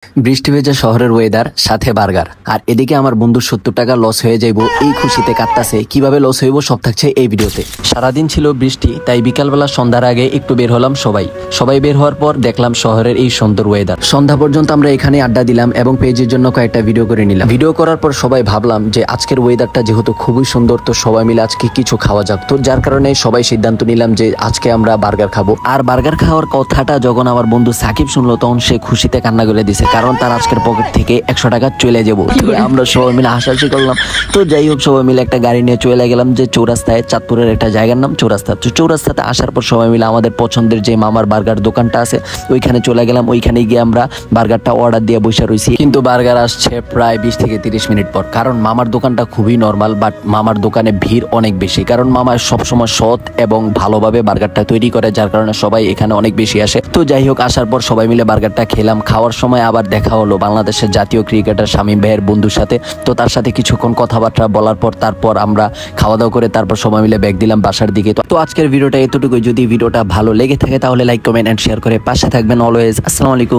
বৃষ্টি ভেজা শহরের ওয়েদার সাথে বার্গার আর এদিকে আমার বন্ধুর 70 টাকা লস হয়ে যাইব এই খুশিতে কাটতাছে। কিভাবে লস হইব সব থাকছে এই ভিডিওতে। সারাদিন ছিল বৃষ্টি, তাই বিকালবেলা সন্ধ্যার আগে একটু বের হলাম। সবাই বের হওয়ার পর দেখলাম শহরের এই সুন্দর ওয়েদার। সন্ধ্যা পর্যন্ত আমরা এখানে আড্ডা দিলাম এবং পেজের জন্য কয়েকটা ভিডিও করে নিলাম। ভিডিও করার পর সবাই ভাবলাম যে আজকের ওয়েদারটা যেহেতু খুবই সুন্দর, তো সবাই মিলে আজকে কিছু খাওয়া যাক। তো যার কারণে সবাই সিদ্ধান্ত নিলাম যে আজকে আমরা বার্গার খাবো। আর বার্গার খাওয়ার কথাটা যখন আমার বন্ধু সাকিব শুনলো তখন সে খুশিতে কান্না করে দিছে, কারণ তার আজকের পকেট থেকে 100 টাকা চলে যাবো। আমরা সবাই মিলে হাসাহাসি করলাম। তো যাই হোক, সবাই মিলে একটা গাড়ি নিয়ে চলে গেলাম যে চৌরাস্তায়, চাঁদপুরের একটা জায়গার নাম চৌরাস্তা। তো চৌরাস্তাতে আসার পর সবাই মিলে আমাদের পছন্দের যে মামার বার্গার দোকানটা আছে ওইখানে চলে গেলাম। ওইখানে গিয়ে আমরা বার্গারটা অর্ডার দিয়ে বসে রয়েছি, কিন্তু বার্গার আসছে প্রায় 20 থেকে 30 মিনিট পর। কারণ মামার দোকানটা খুবই নর্মাল, বাট মামার দোকানে ভিড় অনেক বেশি, কারণ মামা সবসময় সৎ এবং ভালোভাবে বার্গারটা তৈরি করে, যার কারণে সবাই এখানে অনেক বেশি আসে। তো যাই হোক, আসার পর সবাই মিলে বার্গারটা খেলাম। খাওয়ার সময় আবার দেখা হলো বাংলাদেশের জাতীয় ক্রিকেটার শামীম ভাইয়ের বন্ধুর সাথে। তো তার সাথে কিছুক্ষণ কথাবার্তা বলার পর তারপর আমরা খাওয়া দাওয়া করে তারপর সবাই মিলে ব্যাগ দিলাম বাসার দিকে। তো আজকের ভিডিওটা এতটুকুই। যদি ভিডিওটা ভালো লেগে থাকে তাহলে লাইক, কমেন্ট এন্ড শেয়ার করে পাশে থাকবেন অলওয়েজ। আসসালামু আলাইকুম।